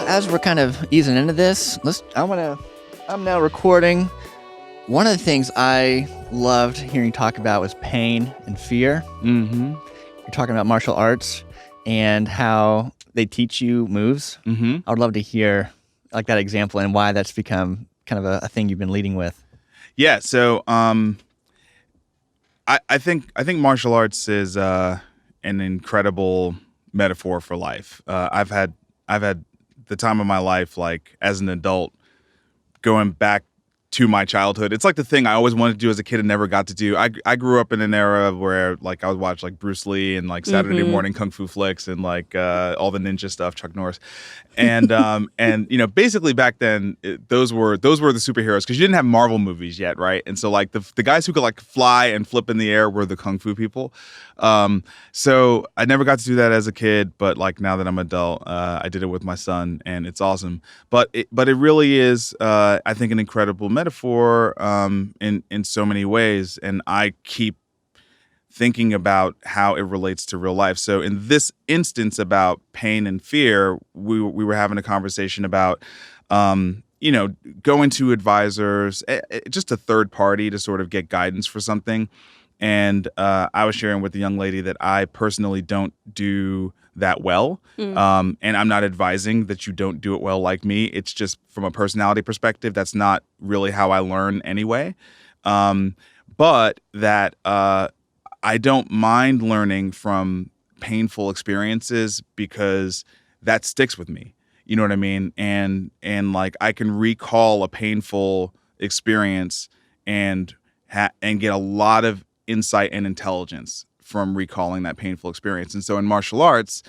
as we're kind of easing into this, I'm now recording. One of the things I loved hearing you talk about was pain and fear. Mm-hmm. You're talking about martial arts and how they teach you moves. Mm-hmm. I would love to hear like that example and why that's become kind of a thing you've been leading with. Yeah. So, I think martial arts is an incredible metaphor for life. I've had the time of my life, like as an adult, going back to my childhood. It's like the thing I always wanted to do as a kid and never got to do. I grew up in an era where like I would watch like Bruce Lee and like Saturday morning kung fu flicks and like all the ninja stuff, Chuck Norris. And basically back then those were the superheroes because you didn't have Marvel movies yet, right? And so like the guys who could like fly and flip in the air were the kung fu people. So I never got to do that as a kid, but like now that I'm adult, I did it with my son and it's awesome. But it really is, I think, an incredible metaphor in so many ways. And I keep thinking about how it relates to real life. So in this instance about pain and fear, we were having a conversation about, going to advisors, just a third party to sort of get guidance for something. And I was sharing with the young lady that I personally don't do that well. And I'm not advising that you don't do it well like me. It's just from a personality perspective, that's not really how I learn anyway. But that I don't mind learning from painful experiences because that sticks with me. You know what I mean? And like I can recall a painful experience and get a lot of insight and intelligence from recalling that painful experience. And so in martial arts,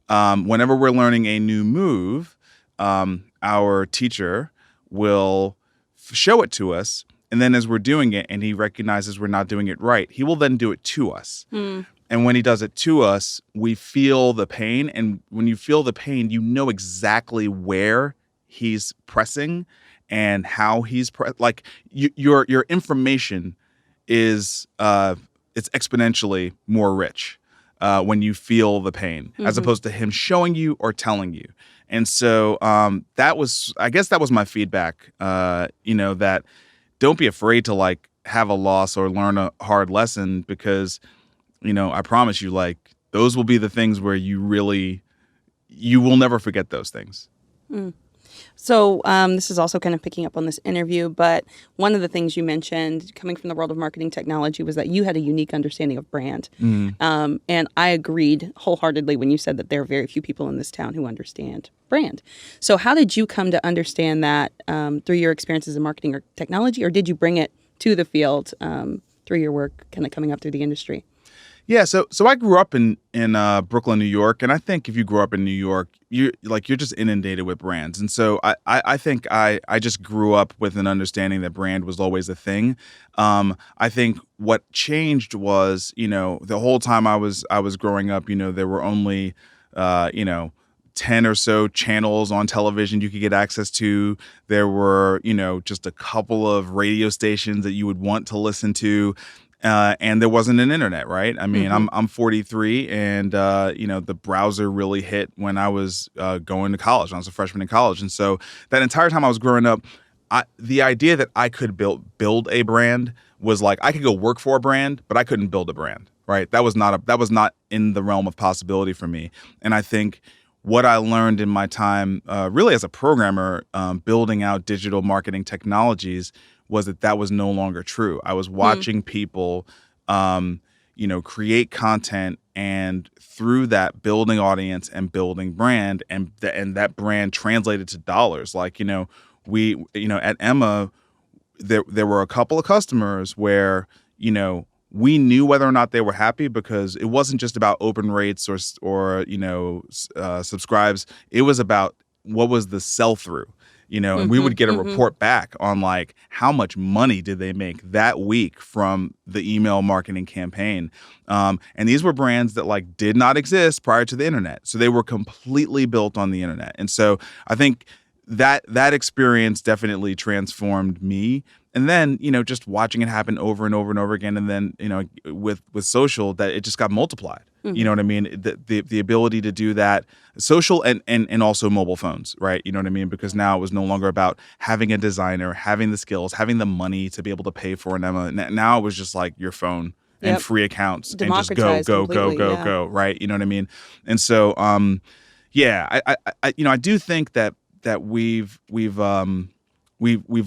whenever we're learning a new move, our teacher will show it to us. And then as we're doing it and he recognizes we're not doing it right, he will then do it to us. And when he does it to us, we feel the pain. And when you feel the pain, you know exactly where he's pressing and how he's like your information is it's exponentially more rich when you feel the pain as opposed to him showing you or telling you. And so that was my feedback, that don't be afraid to like have a loss or learn a hard lesson because, I promise you, like those will be the things where you will never forget those things. So this is also kind of picking up on this interview, but one of the things you mentioned coming from the world of marketing technology was that you had a unique understanding of brand. And I agreed wholeheartedly when you said that there are very few people in this town who understand brand. So how did you come to understand that through your experiences in marketing or technology, or did you bring it to the field through your work kind of coming up through the industry? Yeah, so I grew up in Brooklyn, New York, and I think if you grew up in New York, you're just inundated with brands. And so I think I just grew up with an understanding that brand was always a thing. I think what changed was, the whole time I was growing up, there were only 10 or so channels on television you could get access to. There were, just a couple of radio stations that you would want to listen to. And there wasn't an internet, right? I mean, I'm 43, and the browser really hit when I was going to college. I was a freshman in college, and so that entire time I was growing up, the idea that I could build a brand was like I could go work for a brand, but I couldn't build a brand, right? That was not in the realm of possibility for me. And I think what I learned in my time, really as a programmer, building out digital marketing technologies, was that was no longer true. I was watching people, create content, and through that building audience and building brand, and that brand translated to dollars. Like, we, at Emma, there were a couple of customers where, we knew whether or not they were happy because it wasn't just about open rates or subscribes. It was about what was the sell-through. And we would get a report back on like how much money did they make that week from the email marketing campaign. And these were brands that like did not exist prior to the internet. So they were completely built on the internet. And so I think that experience definitely transformed me And then, just watching it happen over and over and over again. And then, with social, that it just got multiplied. You know what I mean? The ability to do that, social and also mobile phones, right? You know what I mean? Because now it was no longer about having a designer, having the skills, having the money to be able to pay for an Emma. Now it was just like your phone and free accounts and just go, go, right? You know what I mean? And so, I do think that we've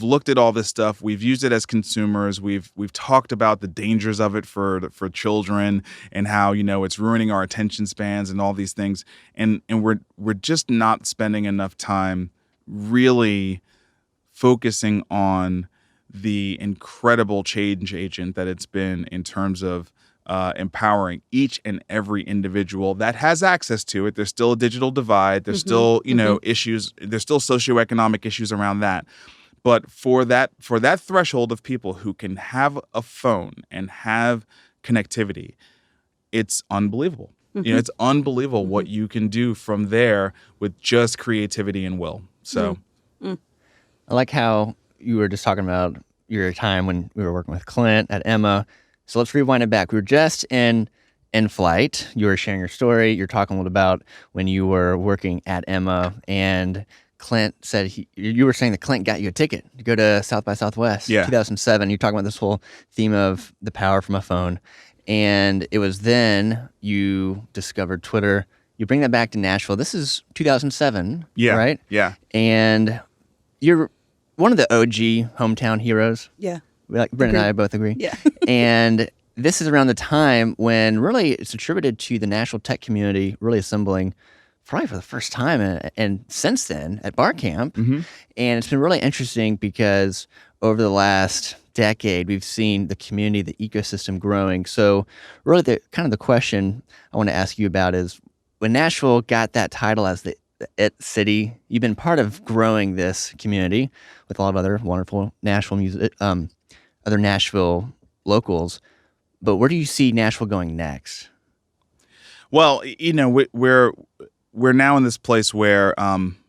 looked at all this stuff. We've used it as consumers. We've talked about the dangers of it for children and how it's ruining our attention spans and all these things. And we're just not spending enough time really focusing on the incredible change agent that it's been in terms of empowering each and every individual that has access to it. There's still a digital divide. There's still issues. There's still socioeconomic issues around that. But for that threshold of people who can have a phone and have connectivity, it's unbelievable. It's unbelievable what you can do from there with just creativity and will. So, I like how you were just talking about your time when we were working with Clint at Emma. So let's rewind it back. We were just in flight. You were sharing your story. You're talking a little about when you were working at Emma, and Clint said you were saying that Clint got you a ticket to go to South by Southwest 2007. You're talking about this whole theme of the power from a phone. And it was then you discovered Twitter. You bring that back to Nashville. This is 2007, right? Yeah. And you're one of the OG hometown heroes. Yeah. Brynn and I both agree. Yeah. And this is around the time when really it's attributed to the Nashville tech community really assembling probably for the first time and since then at Bar Camp. And it's been really interesting because over the last decade, we've seen the community, the ecosystem growing. So really the question I want to ask you about is when Nashville got that title as the It City, you've been part of growing this community with a lot of other wonderful Nashville music, other Nashville locals. But where do you see Nashville going next? Well, we're now in this place where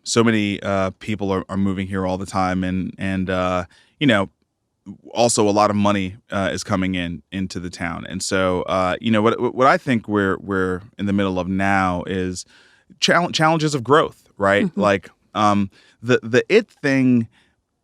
so many people are moving here all the time, and also a lot of money is coming into the town, and so what I think we're in the middle of now is challenges of growth, right? Like the it thing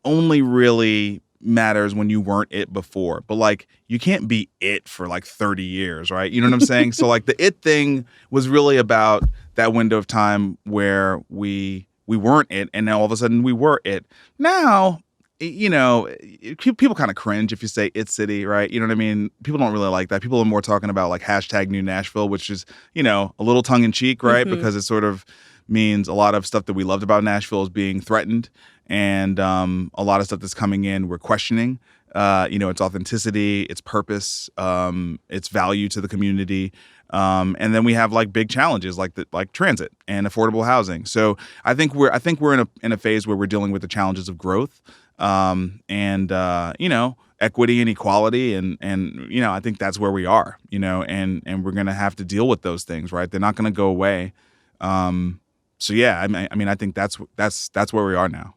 only really matters when you weren't it before, but like you can't be it for like 30 years, right? You know what I'm saying? So like the it thing was really about that window of time where we weren't it, and now all of a sudden we were it. Now, people kind of cringe if you say it city, right? You know what I mean? People don't really like that. People are more talking about like hashtag new Nashville, which is, a little tongue in cheek, right? Because it sort of means a lot of stuff that we loved about Nashville is being threatened. And a lot of stuff that's coming in, we're questioning, its authenticity, its purpose, its value to the community. And then we have like big challenges like transit and affordable housing. So I think we're in a phase where we're dealing with the challenges of growth, and equity and equality. And I think that's where we are, and we're going to have to deal with those things, right? They're not going to go away. So yeah, I mean, I think that's where we are now.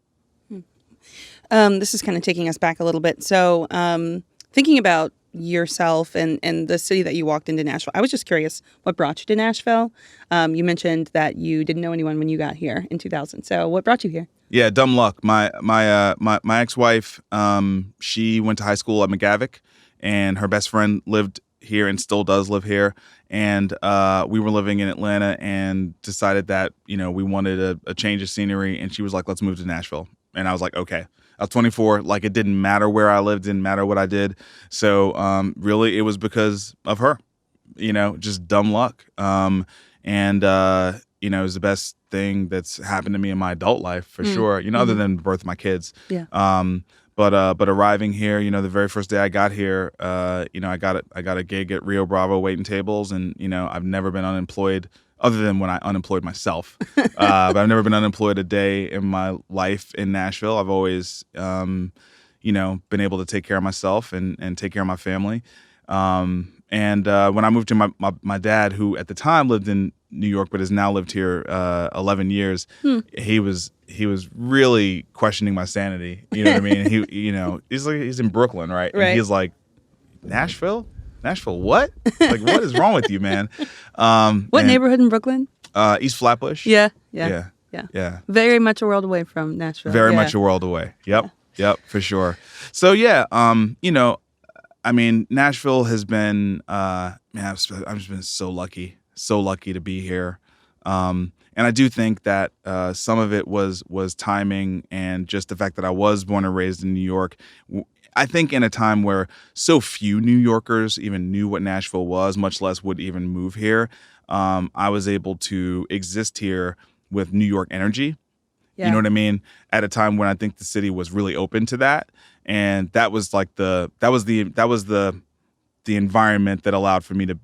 This is kind of taking us back a little bit. So thinking about yourself and the city that you walked into, Nashville, I was just curious what brought you to Nashville. You mentioned that you didn't know anyone when you got here in 2000. So what brought you here? Yeah, dumb luck. My ex-wife, she went to high school at McGavick, and her best friend lived here and still does live here. And we were living in Atlanta and decided that, we wanted a change of scenery. And she was like, let's move to Nashville. And I was like, okay. I was 24. Like, it didn't matter where I lived, didn't matter what I did. So really, it was because of her, just dumb luck. And it was the best thing that's happened to me in my adult life for sure, other than the birth of my kids. Yeah. But arriving here, the very first day I got here, I got a gig at Rio Bravo waiting tables, and I've never been unemployed other than when I unemployed myself. But I've never been unemployed a day in my life in Nashville. I've always, been able to take care of myself and take care of my family. And when I moved to my dad, who at the time lived in New York, but has now lived here 11 years. He was really questioning my sanity. You know what I mean? He's in Brooklyn, right? And he's like, Nashville, what? Like, what is wrong with you, man? What neighborhood in Brooklyn? East Flatbush. Yeah. Very much a world away from Nashville. Very much a world away. Yep, for sure. So yeah, I mean, Nashville has been, man, I've just been so lucky to be here. And I do think that some of it was timing and just the fact that I was born and raised in New York. I think in a time where so few New Yorkers even knew what Nashville was, much less would even move here, I was able to exist here with New York energy. Yeah. You know what I mean? At a time when I think the city was really open to that. And that was like the environment that allowed for me to,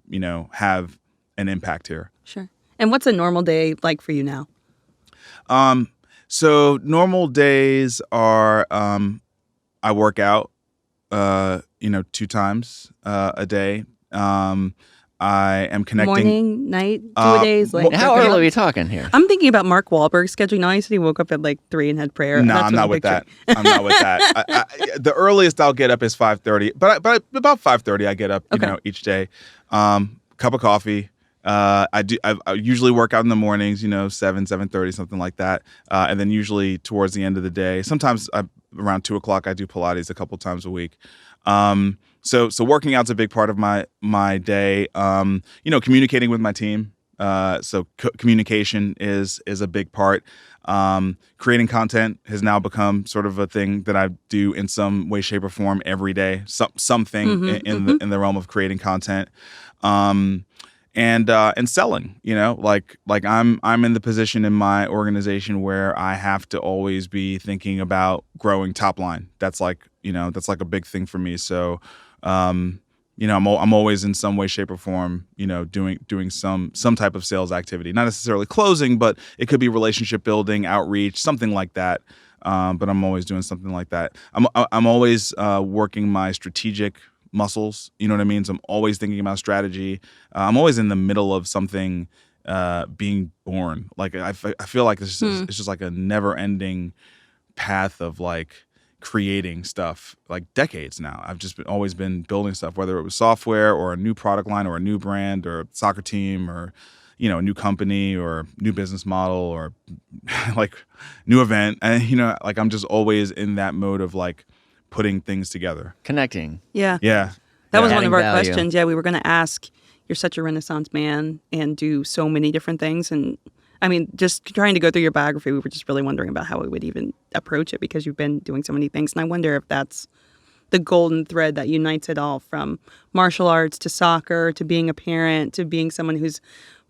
have an impact here. Sure. And what's a normal day like for you now? So normal days are, I work out, 2 times a day. I am connecting. Morning, night, 2 days. Like how early are we talking here? I'm thinking about Mark Wahlberg's schedule now. He said he woke up at like 3 and had prayer. No, I'm not with that. I'm not with that. The earliest I'll get up is 5:30, but about 5:30 I get up, each day. Cup of coffee. I usually work out in the mornings, 7:30, something like that. And then usually towards the end of the day, sometimes around 2:00, I do Pilates a couple times a week. So working out's a big part of my day. Communicating with my team. So communication is a big part. Creating content has now become sort of a thing that I do in some way, shape, or form every day. Something in the realm of creating content. And selling, like I'm in the position in my organization where I have to always be thinking about growing top line. That's like a big thing for me. So, I'm always in some way, shape, or form, doing some type of sales activity, not necessarily closing, but it could be relationship building, outreach, something like that. But I'm always doing something like that. I'm always working my strategic muscles, you know what I mean? So I'm always thinking about strategy. I'm always in the middle of something being born. Like I feel like it's just like a never-ending path of like creating stuff, like decades now. I've just always been building stuff, whether it was software or a new product line or a new brand or a soccer team or a new company or new business model or like new event. And like I'm just always in that mode of like putting things together. Connecting. Yeah. Yeah. That was one Adding of our value. questions. Yeah, we were going to ask, you're such a Renaissance man and do so many different things. And I mean, just trying to go through your biography, we were just really wondering about how we would even approach it because you've been doing so many things. And I wonder if that's the golden thread that unites it all, from martial arts to soccer to being a parent to being someone who's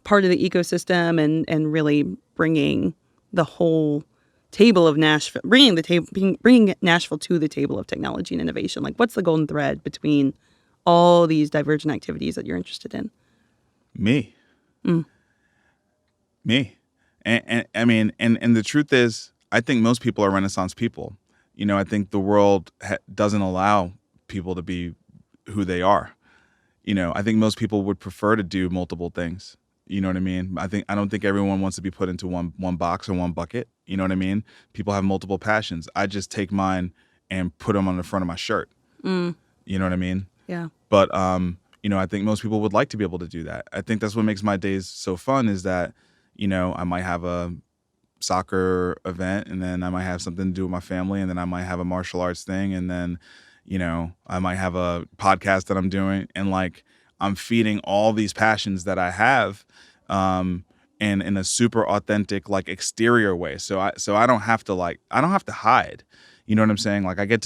part of the ecosystem and really bringing the whole table of Nashville, bringing Nashville to the table of technology and innovation. Like, what's the golden thread between all these divergent activities that you're interested in? Me. And I mean, and the truth is, I think most people are Renaissance people. I think the world doesn't allow people to be who they are. I think most people would prefer to do multiple things. You know what I mean? I don't think everyone wants to be put into one box or one bucket. You know what I mean? People have multiple passions. I just take mine and put them on the front of my shirt. You know what I mean? Yeah. But I think most people would like to be able to do that. I think that's what makes my days so fun is that, I might have a soccer event and then I might have something to do with my family and then I might have a martial arts thing and then, I might have a podcast that I'm doing and like I'm feeding all these passions that I have and in a super authentic like exterior way. So I don't have to hide. You know what I'm saying? Like I get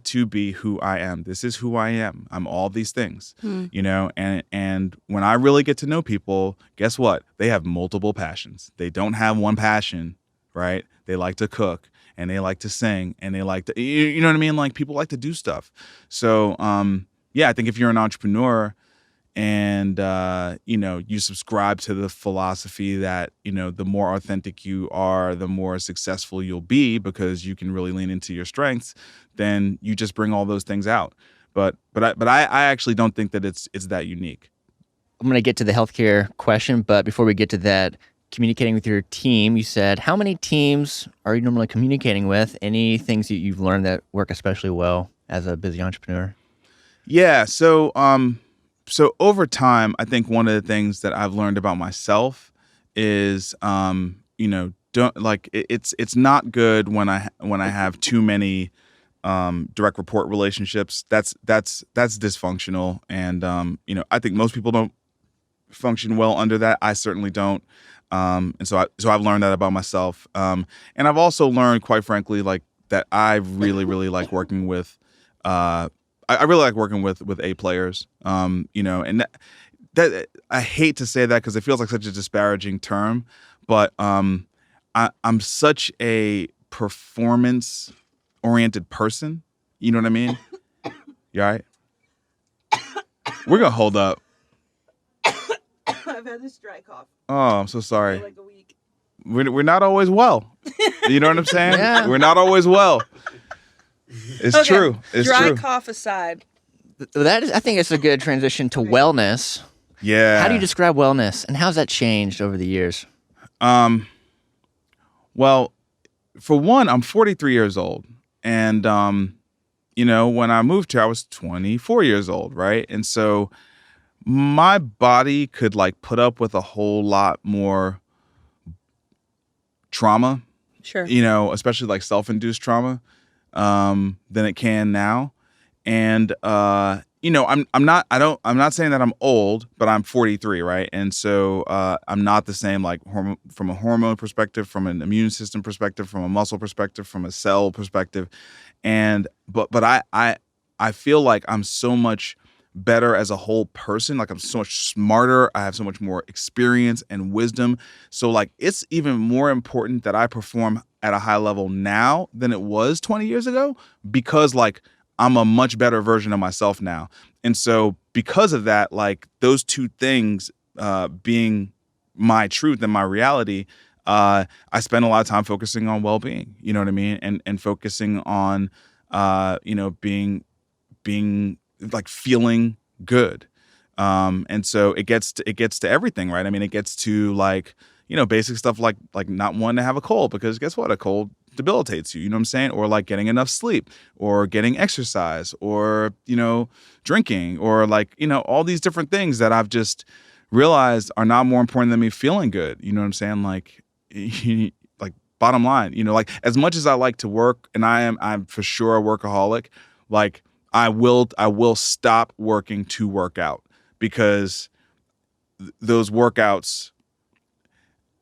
to be who I am. This is who I am. I'm all these things, and when I really get to know people, guess what? They have multiple passions. They don't have one passion, right? They like to cook and they like to sing and they like to, you know what I mean? Like people like to do stuff. So, I think if you're an entrepreneur and, you subscribe to the philosophy that, the more authentic you are, the more successful you'll be because you can really lean into your strengths, then you just bring all those things out. But I actually don't think that it's that unique. I'm going to get to the healthcare question, but before we get to that, communicating with your team, you said, how many teams are you normally communicating with? Any things that you've learned that work especially well as a busy entrepreneur? Yeah. So over time, I think one of the things that I've learned about myself is, don't like it's not good when I have too many direct report relationships. That's dysfunctional, and I think most people don't function well under that. I certainly don't, and so I've learned that about myself, and I've also learned, quite frankly, like that I really like working with. I really like working with A players, and that I hate to say that because it feels like such a disparaging term, but I'm such a performance-oriented person. You know what I mean? You all right? We're gonna hold up. I've had this dry cough Oh, I'm so sorry. for like a week. We're not always well. You know what I'm saying? Yeah. We're not always well. It's Okay, true. It's dry true. cough aside. I think it's a good transition to wellness. Yeah. How do you describe wellness, and how's that changed over the years? Well, for one, I'm 43 years old, and when I moved here, I was 24 years old, right? And so my body could like put up with a whole lot more trauma, Sure. especially like self-induced trauma, than it can now. And I'm not saying that I'm old, but I'm 43, right? And so I'm not the same like from a hormone perspective, from an immune system perspective, from a muscle perspective, from a cell perspective, but I feel like I'm so much better as a whole person. Like I'm so much smarter. I have so much more experience and wisdom. So like it's even more important that I perform at a high level now than it was 20 years ago, because like I'm a much better version of myself now. And so because of that, like those two things being my truth and my reality, I spend a lot of time focusing on well-being, you know what I mean? And focusing on, being like feeling good. And so it gets to everything, right? I mean, it gets to like, basic stuff like not wanting to have a cold, because guess what? A cold debilitates you, you know what I'm saying? Or like getting enough sleep, or getting exercise, or, drinking, or like, all these different things that I've just realized are not more important than me feeling good. You know what I'm saying? Like, like bottom line, like as much as I like to work, and I'm for sure a workaholic, like I will stop working to work out, because those workouts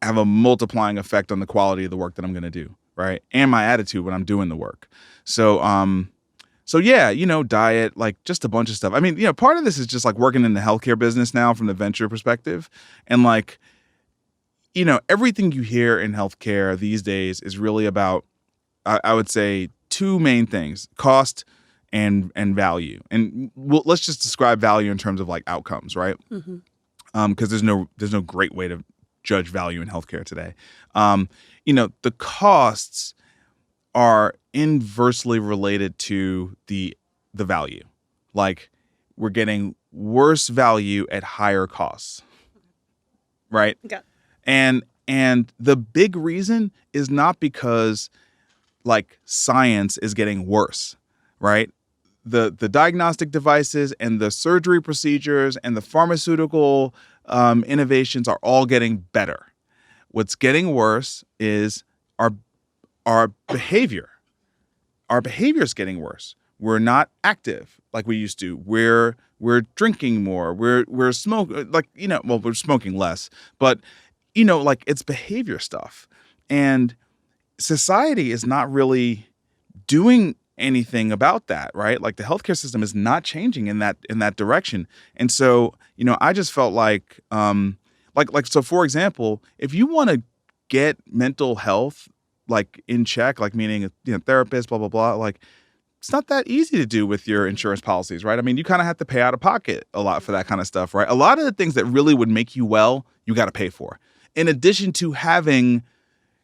have a multiplying effect on the quality of the work that I'm going to do, right? And my attitude when I'm doing the work. So yeah, diet, like just a bunch of stuff. I mean, part of this is just like working in the healthcare business now from the venture perspective, and like, everything you hear in healthcare these days is really about, I would say, two main things: cost and value. And let's just describe value in terms of like outcomes, right? Mm-hmm. Because there's no great way to judge value in healthcare today. The costs are inversely related to the value. Like we're getting worse value at higher costs, right? Okay. And the big reason is not because like science is getting worse, right? The diagnostic devices and the surgery procedures and the pharmaceutical innovations are all getting better. What's getting worse is our behavior. Our behavior is getting worse. We're not active like we used to. We're drinking more. We're smoking, like, we're smoking less, but like it's behavior stuff. And society is not really doing anything about that, right? Like the healthcare system is not changing in that direction. And so, I just felt like so for example, if you want to get mental health like in check, like meaning, therapist, blah, blah, blah, like it's not that easy to do with your insurance policies, right? I mean, you kind of have to pay out of pocket a lot for that kind of stuff, right? A lot of the things that really would make you well, you got to pay for, in addition to having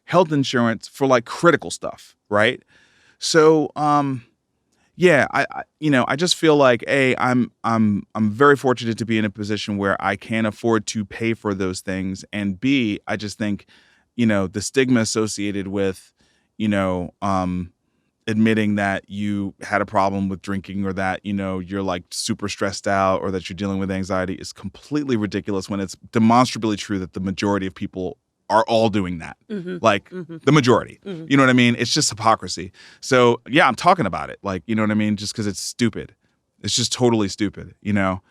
health insurance for like critical stuff, right? So, Yeah, I just feel like I'm very fortunate to be in a position where I can afford to pay for those things, and B, I just think, the stigma associated with, you know, admitting that you had a problem with drinking, or that, you're like super stressed out, or that you're dealing with anxiety is completely ridiculous when it's demonstrably true that the majority of people are all doing that. Like the majority, you know what I mean? It's just hypocrisy. So yeah, I'm talking about it. Like, you know what I mean? Just because it's stupid. It's just totally stupid, There's no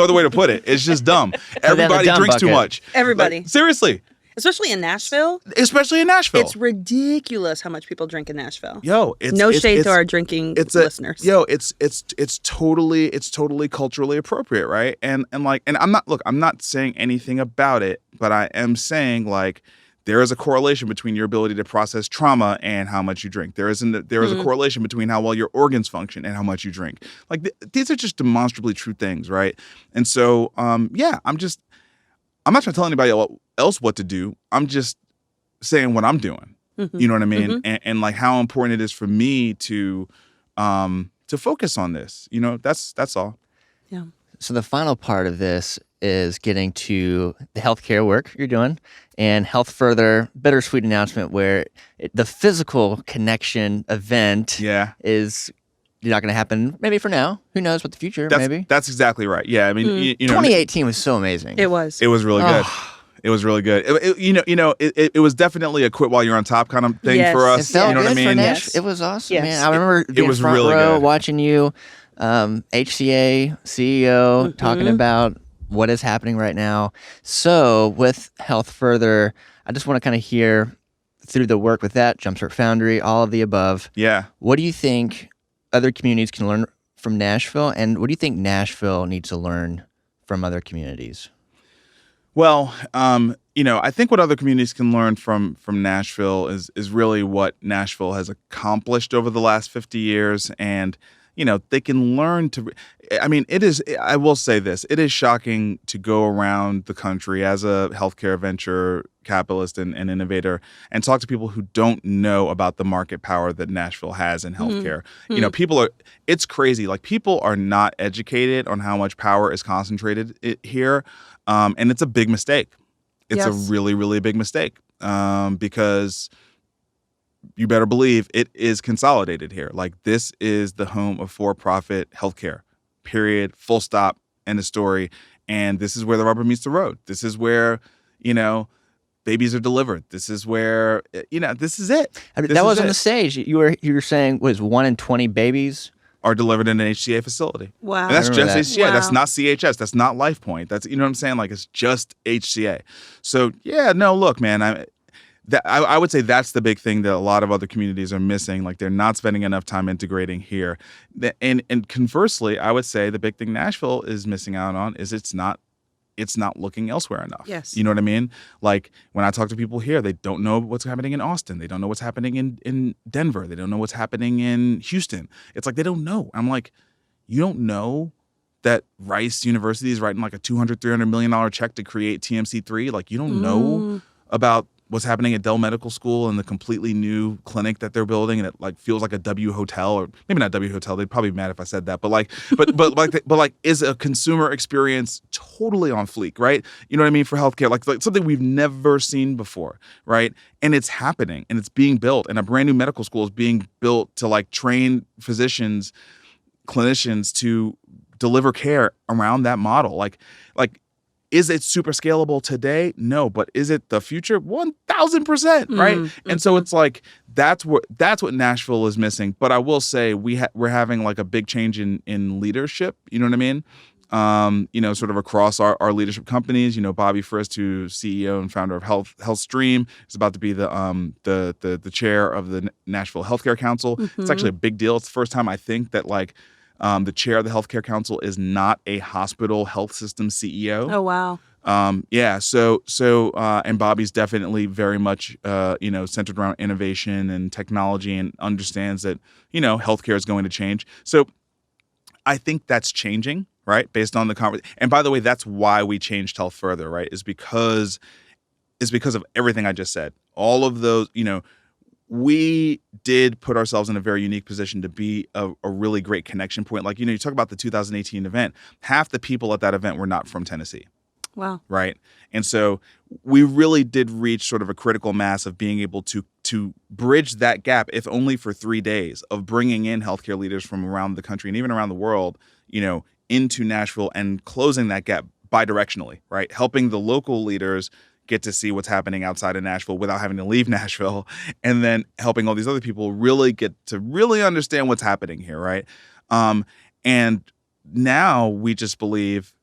other way to put it. It's just dumb. Everybody drinks too much. Everybody. Like, seriously. Especially in Nashville. It's ridiculous how much people drink in Nashville. Yo, it's no shade to our drinking listeners. It's totally culturally appropriate, right? And I'm not saying anything about it, but I am saying, like, there is a correlation between your ability to process trauma and how much you drink. There is a correlation between how well your organs function and how much you drink. Like, these are just demonstrably true things, right? And so, I'm not trying to tell anybody else what to do. I'm just saying what I'm doing. You know what I mean? And like how important it is for me to focus on this. That's all. Yeah. So the final part of this is getting to the healthcare work you're doing, and Health Further, bittersweet announcement where the physical connection event is not going to happen. Maybe for now. Who knows what the future? Maybe that's exactly right. Yeah, I mean, 2018 was so amazing. It was. It was really good. It was really good. It was definitely a quit while you're on top kind of thing for us. It felt good what I mean? for Nash. Yes. It was awesome, Yes. man. I remember being it was front really row good. watching you, HCA CEO, talking about what is happening right now. So with Health Further, I just want to kind of hear through the work with that, Jumpstart Foundry, all of the above. Yeah. What do you think other communities can learn from Nashville, and what do you think Nashville needs to learn from other communities? Well, I think what other communities can learn from Nashville is really what Nashville has accomplished over the last 50 years. And, they can learn to, I will say this, it is shocking to go around the country as a healthcare venture capitalist and innovator and talk to people who don't know about the market power that Nashville has in healthcare. It's crazy. Like, people are not educated on how much power is concentrated here. And it's a big mistake. It's a really, really big mistake because you better believe it is consolidated here. Like, this is the home of for-profit healthcare, period, full stop, end of story. And this is where the rubber meets the road. This is where, babies are delivered. This is where, this is it. That was on the stage. You were saying, was 1 in 20 babies are delivered in an HCA facility. Wow. And that's just that. HCA. Wow. That's not CHS. That's not LifePoint. That's, you know what I'm saying? Like, it's just HCA. So, look, man, I would say that's the big thing that a lot of other communities are missing. Like, they're not spending enough time integrating here. And conversely, I would say the big thing Nashville is missing out on is it's not looking elsewhere enough. Yes. You know what I mean? Like, when I talk to people here, they don't know what's happening in Austin. They don't know what's happening in Denver. They don't know what's happening in Houston. It's like, they don't know. I'm like, you don't know that Rice University is writing like a $200-300 million check to create TMC3? Like, you don't know about what's happening at Dell Medical School and the completely new clinic that they're building, and it like feels like a W Hotel, or maybe not W Hotel. They'd probably be mad if I said that, but is a consumer experience totally on fleek, right? You know what I mean? For healthcare, like something we've never seen before, right? And it's happening, and it's being built, and a brand new medical school is being built to like train physicians, clinicians to deliver care around that model. Like. Is it super scalable today? No, but is it the future? 1,000%, right? And so it's like that's what Nashville is missing. But I will say we're having like a big change in leadership. You know what I mean? Sort of across our leadership companies. Bobby Frist, who's CEO and founder of HealthStream, is about to be the chair of the Nashville Healthcare Council. It's actually a big deal. It's the first time I think that like. The chair of the Healthcare Council is not a hospital health system CEO. Oh, wow. And Bobby's definitely very much, centered around innovation and technology, and understands that, healthcare is going to change. So I think that's changing, right? Based on the conversation. And by the way, that's why we changed Health Further, right? Is because of everything I just said. All of those, we did put ourselves in a very unique position to be a really great connection point. Like, you talk about the 2018 event, half the people at that event were not from Tennessee. Wow. Right. And so we really did reach sort of a critical mass of being able to bridge that gap, if only for 3 days, of bringing in healthcare leaders from around the country and even around the world, into Nashville and closing that gap bidirectionally, right? Helping the local leaders get to see what's happening outside of Nashville without having to leave Nashville, and then helping all these other people really get to really understand what's happening here, right? And now we just believe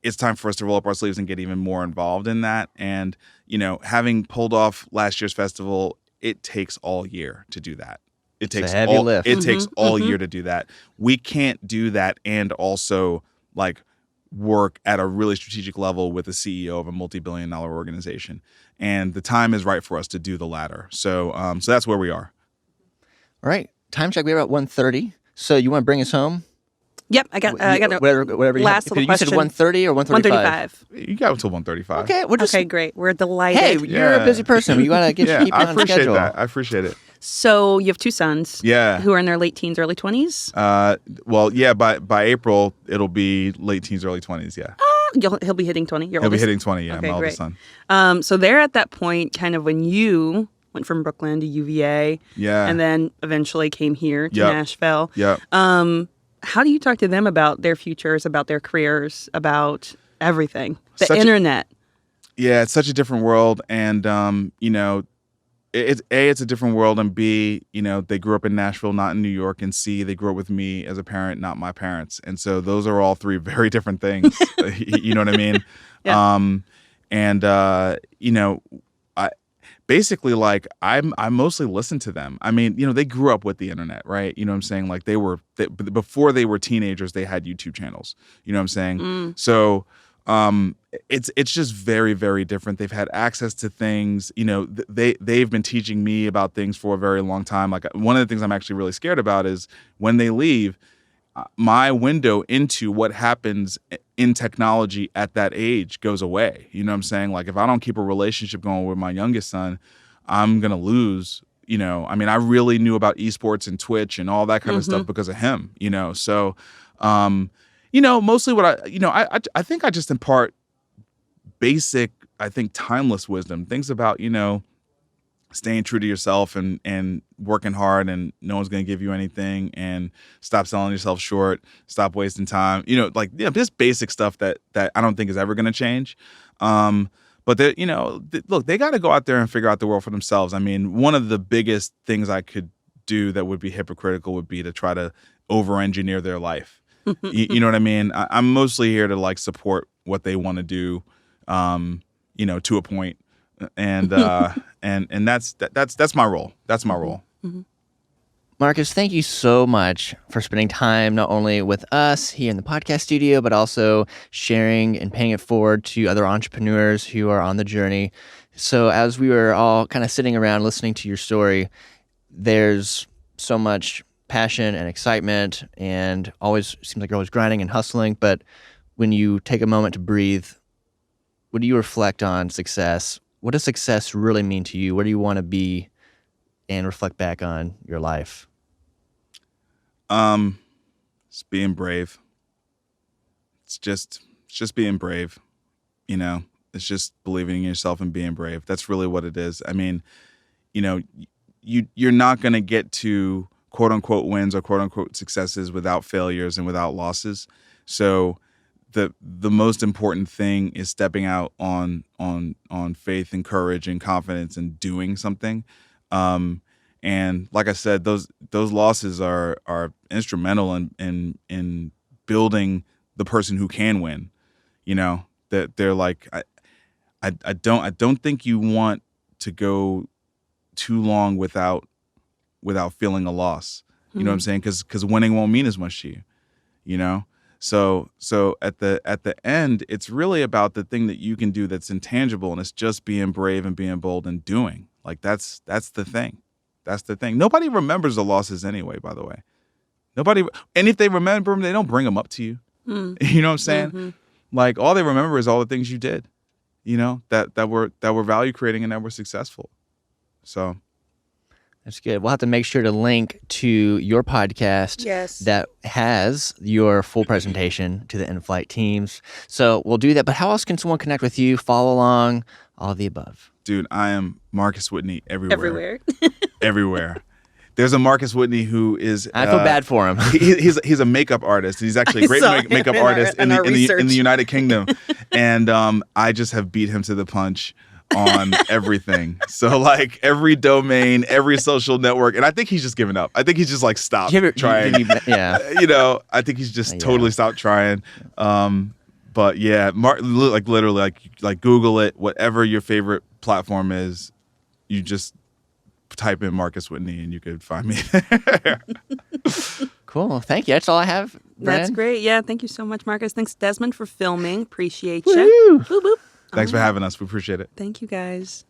it's time for us to roll up our sleeves and get even more involved in that. And, having pulled off last year's festival, it takes all year to do that. It takes a heavy lift. It takes all year to do that. We can't do that and also work at a really strategic level with the CEO of a multi-billion-dollar organization. And the time is right for us to do the latter. So that's where we are. All right. Time check. We're at 1:30. So you want to bring us home? Yep, I got whatever you last have. little You said question. 1:30 or 1:35? 1:35. You got until 1:35. Okay, Okay, great. We're delighted. Hey, you're a busy person. You gotta keep you I on appreciate schedule. that. I appreciate it. So you have 2 sons. Yeah. Who are in their late teens, early 20s. Well, yeah. By April, it'll be late teens, early 20s. Yeah. He'll be hitting 20. He'll be hitting 20. Yeah, Okay, my oldest great. son. So they're at that point, kind of when you went from Brooklyn to UVA. Yeah. And then eventually came here to Yep. Nashville. Yeah. How do you talk to them about their futures, about their careers, about everything? The Such a- internet. Yeah, it's such a different world, and it's a different world, and B, they grew up in Nashville, not in New York, and C, they grew up with me as a parent, not my parents, and so those are all 3 very different things. You know what I mean? Yeah. I basically I mostly listen to them. I mean, they grew up with the internet, right? You know what I'm saying? Like before they were teenagers, they had YouTube channels. You know what I'm saying? So it's just very, very different. They've had access to things. They've been teaching me about things for a very long time. Like, one of the things I'm actually really scared about is when they leave, my window into what happens in technology at that age goes away. You know what I'm saying? Like, if I don't keep a relationship going with my youngest son, I'm going to lose. I really knew about esports and Twitch and all that kind of stuff because of him, So, mostly what I think I just impart basic, timeless wisdom, things about, staying true to yourself and working hard, and no one's going to give you anything, and stop selling yourself short, stop wasting time, just basic stuff that I don't think is ever going to change. But look, they got to go out there and figure out the world for themselves. I mean, one of the biggest things I could do that would be hypocritical would be to try to over-engineer their life. You know what I mean? I'm mostly here to support what they want to do, to a point. And that's my role. That's my role. Marcus, thank you so much for spending time not only with us here in the podcast studio, but also sharing and paying it forward to other entrepreneurs who are on the journey. So as we were all kind of sitting around listening to your story, there's so much passion and excitement, and always seems like you're always grinding and hustling. But when you take a moment to breathe, when you reflect on success, what does success really mean to you? Where do you want to be, and reflect back on your life? It's being brave. It's just being brave. It's just believing in yourself and being brave. That's really what it is. I mean, you're not going to get to quote unquote wins or quote unquote successes without failures and without losses. So the most important thing is stepping out on faith and courage and confidence and doing something. And like I said, those losses are instrumental in building the person who can win. That they're like, I don't think you want to go too long without feeling a loss. You know what I'm saying? Because winning won't mean as much to you. So at the end, it's really about the thing that you can do that's intangible, and it's just being brave and being bold and doing. Like that's the thing. That's the thing. Nobody remembers the losses anyway, by the way. And if they remember them, they don't bring them up to you. You know what I'm saying? Mm-hmm. Like, all they remember is all the things you did, that were value creating and that were successful. So. That's good. We'll have to make sure to link to your podcast Yes. that has your full presentation to the in-flight teams. So we'll do that. But how else can someone connect with you, follow along, all of the above? Dude, I am Marcus Whitney everywhere. Everywhere. Everywhere. There's a Marcus Whitney who is. I feel bad for him. He's a makeup artist. He's actually a great makeup artist in the United Kingdom, and I just have beat him to the punch on everything. So like every domain, every social network, and I think he's just given up. I think he's just like stopped trying. I think he's just totally stopped trying. But yeah, like literally, like Google it. Whatever your favorite platform is, you just type in Marcus Whitney and you could find me there. Cool. Thank you. That's all I have. That's great. Yeah. Thank you so much, Marcus. Thanks, Dezmond, for filming. Appreciate you. Woo-hoo. Boop, boop. Thanks for having us. We appreciate it. Thank you, guys.